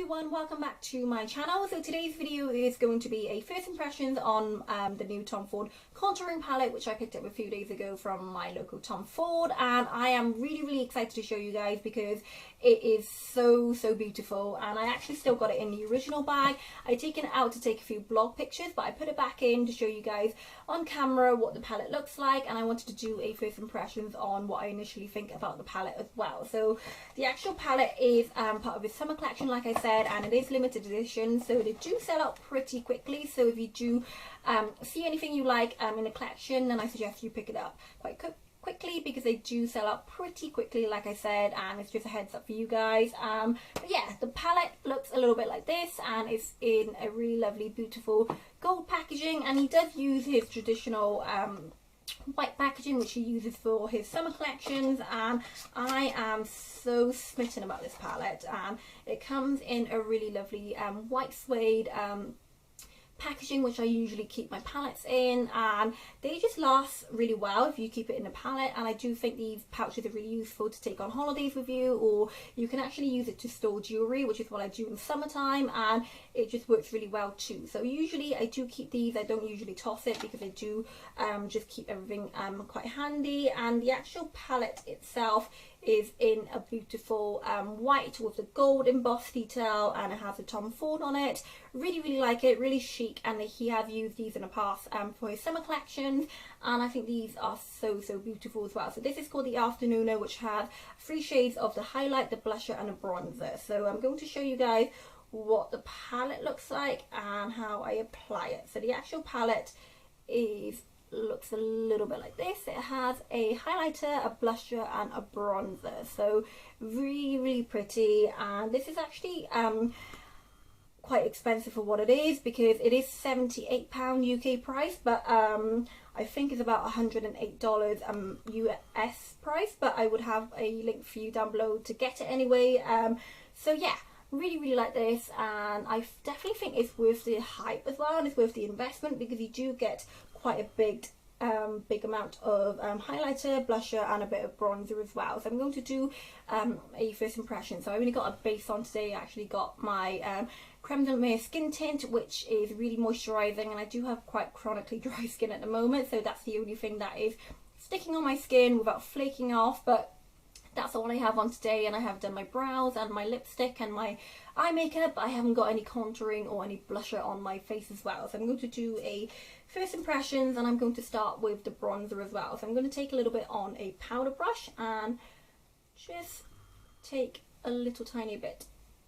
everyone, welcome back to my channel. So today's video is going to be a first impressions on the new Tom Ford contouring palette, which I picked up a few days ago from my local Tom Ford, and I am really excited to show you guys because it is so beautiful. And I actually still got it in the original bag. I taken it out to take a few blog pictures, but I put it back in to show you guys on camera what the palette looks like, and I wanted to do a first impressions on what I initially think about the palette as well. So the actual palette is part of his summer collection, like I said, and it is limited edition, so they do sell out pretty quickly. So if you do see anything you like in the collection, then I suggest you pick it up quite quickly because they do sell out pretty quickly, like I said, and it's just a heads up for you guys. But yeah, the palette looks a little bit like this, and it's in a really lovely beautiful gold packaging, and he does use his traditional white packaging which he uses for his summer collections, and I am so smitten about this palette. It comes in a really lovely white suede packaging, which I usually keep my palettes in, and they just last really well if you keep it in a palette. And I do think these pouches are really useful to take on holidays with you, or you can actually use it to store jewellery, which is what I do in summertime, and it just works really well too. So usually I do keep these. I don't usually toss it because I do just keep everything quite handy. And the actual palette itself is in a beautiful white with the gold embossed detail, and it has a Tom Ford on it. Really like it, really chic, and he has used these in the past for his summer collections, and I think these are so beautiful as well. So this is called the Afternooner, which has 3 shades of the highlight, the blusher and the bronzer. So I'm going to show you guys what the palette looks like and how I apply it. So the actual palette looks a little bit like this. It has a highlighter, a blusher and a bronzer, so really pretty. And this is actually quite expensive for what it is, because it is £78 UK price, but I think it's about $108 US price, but I would have a link for you down below to get it anyway. So yeah, really like this, and I definitely think it's worth the hype as well, and it's worth the investment because you do get quite a big amount of highlighter, blusher and a bit of bronzer as well. So I'm going to do a first impression. So I only got a base on today. I actually got my Creme de Mercier skin tint, which is really moisturising, and I do have quite chronically dry skin at the moment, so that's the only thing that is sticking on my skin without flaking off. But that's all I have on today, and I have done my brows and my lipstick and my eye makeup. I haven't got any contouring or any blusher on my face as well. So I'm going to do a first impressions, and I'm going to start with the bronzer as well. So I'm going to take a little bit on a powder brush and just take a little tiny bit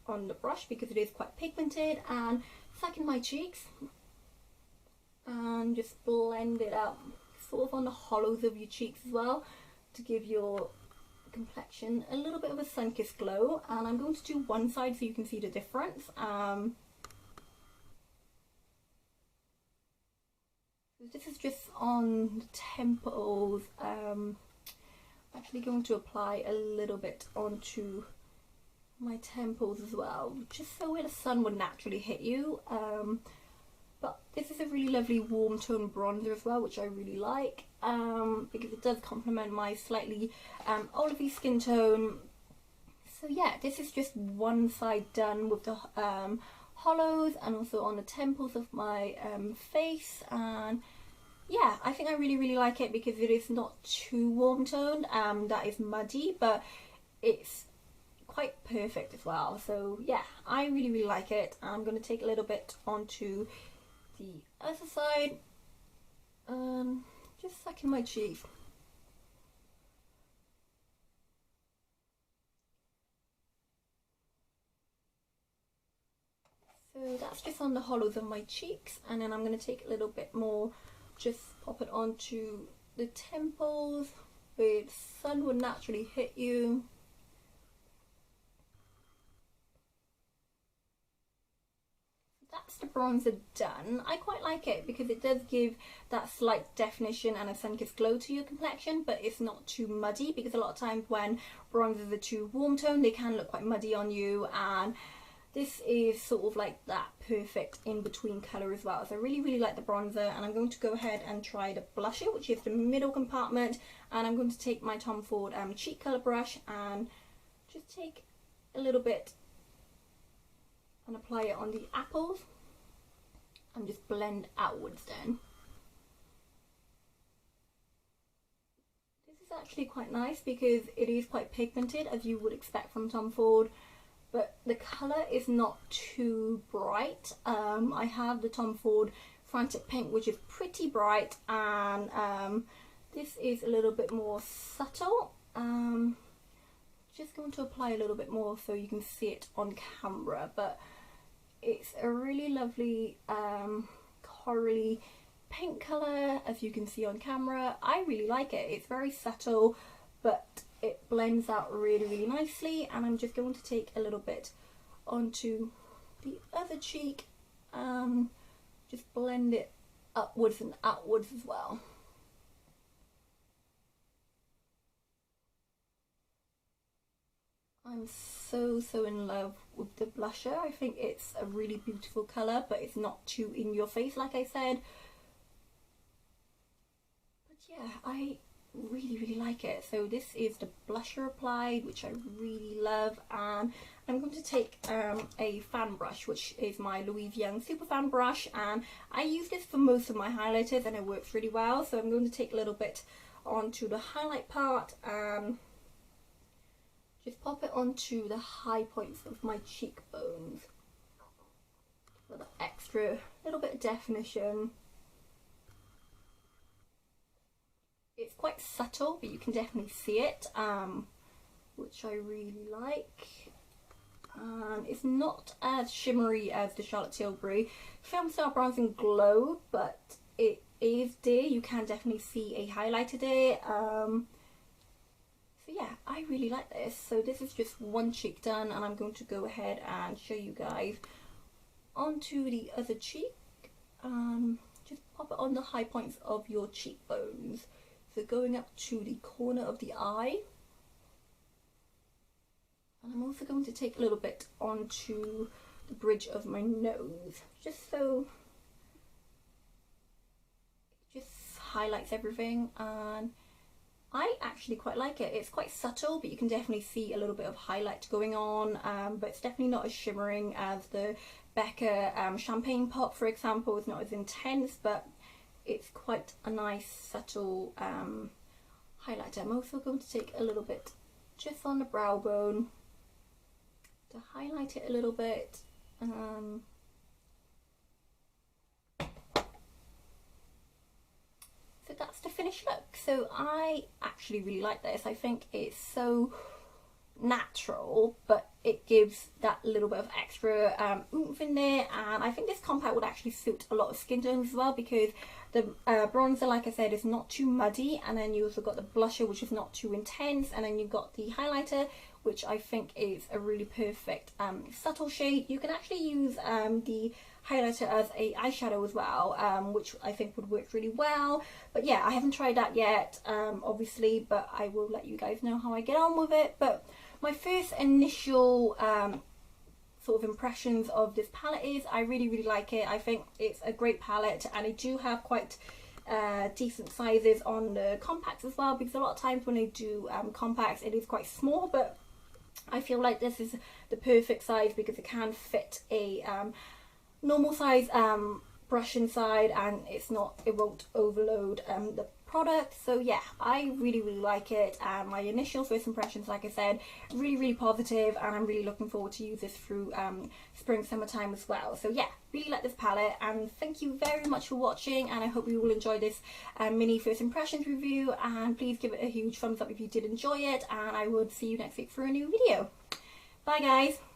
on the brush because it is quite pigmented, and second my cheeks and just blend it out sort of on the hollows of your cheeks as well to give your complexion a little bit of a sun-kissed glow. And I'm going to do one side so you can see the difference. This is just on the temples. I'm actually going to apply a little bit onto my temples as well, just so where the sun would naturally hit you. But this is a really lovely warm tone bronzer as well, which I really like, because it does complement my slightly olivey skin tone. So yeah, this is just one side done with the hollows and also on the temples of my face. And yeah, I think I really like it because it is not too warm toned, that is muddy, but it's quite perfect as well. So yeah, I really like it. I'm going to take a little bit onto the other side, just second my cheek. So that's just on the hollows of my cheeks, and then I'm going to take a little bit more, just pop it onto the temples where the sun would naturally hit you. That's the bronzer done. I quite like it because it does give that slight definition and a sun-kissed glow to your complexion, but it's not too muddy, because a lot of times when bronzers are too warm toned they can look quite muddy on you, and this is sort of like that perfect in-between colour as well. So I really like the bronzer, and I'm going to go ahead and try the blusher, which is the middle compartment, and I'm going to take my Tom Ford cheek colour brush and just take a little bit and apply it on the apples and just blend outwards then. This is actually quite nice because it is quite pigmented, as you would expect from Tom Ford, but the colour is not too bright. I have the Tom Ford Frantic Pink, which is pretty bright, and this is a little bit more subtle. Just going to apply a little bit more so you can see it on camera, but it's a really lovely corally pink colour, as you can see on camera. I really like it. It's very subtle, but it blends out really nicely, and I'm just going to take a little bit onto the other cheek and just blend it upwards and outwards as well. I'm so in love with the blusher. I think it's a really beautiful colour, but it's not too in your face, like I said. But yeah, I really like it. So this is the blusher applied, which I really love, and I'm going to take a fan brush, which is my Louise Young Super Fan brush, and I use this for most of my highlighters and it works really well. So I'm going to take a little bit onto the highlight part and just pop it onto the high points of my cheekbones. A little extra, little bit of definition. It's quite subtle, but you can definitely see it, which I really like. And it's not as shimmery as the Charlotte Tilbury Film Star Bronzing Glow, but it is there. You can definitely see a highlighter there. So yeah, I really like this. So this is just one cheek done, and I'm going to go ahead and show you guys onto the other cheek. Just pop it on the high points of your cheekbones. So going up to the corner of the eye. And I'm also going to take a little bit onto the bridge of my nose, just so it just highlights everything. And I actually quite like it. It's quite subtle, but you can definitely see a little bit of highlight going on, but it's definitely not as shimmering as the Becca Champagne Pop, for example. It's not as intense, but it's quite a nice subtle highlighter. I'm also going to take a little bit just on the brow bone to highlight it a little bit. So that's the finished look. So I actually really like this. I think it's so natural, but it gives that little bit of extra oomph in there, and I think this compact would actually suit a lot of skin tones as well, because the bronzer, like I said, is not too muddy, and then you also got the blusher, which is not too intense, and then you've got the highlighter, which I think is a really perfect subtle shade. You can actually use the highlighter as a eyeshadow as well, which I think would work really well. But yeah, I haven't tried that yet, obviously, but I will let you guys know how I get on with it. But my first initial sort of impressions of this palette is I really like it. I think it's a great palette, and I do have quite decent sizes on the compacts as well, because a lot of times when I do compacts, it is quite small, but I feel like this is the perfect size because it can fit a normal size brush inside, and it won't overload the product. So yeah, I really like it, and my initial first impressions, like I said, really positive, and I'm really looking forward to use this through spring summertime as well. So yeah, really like this palette, and thank you very much for watching, and I hope you all enjoyed this mini first impressions review, and please give it a huge thumbs up if you did enjoy it, and I will see you next week for a new video. Bye guys.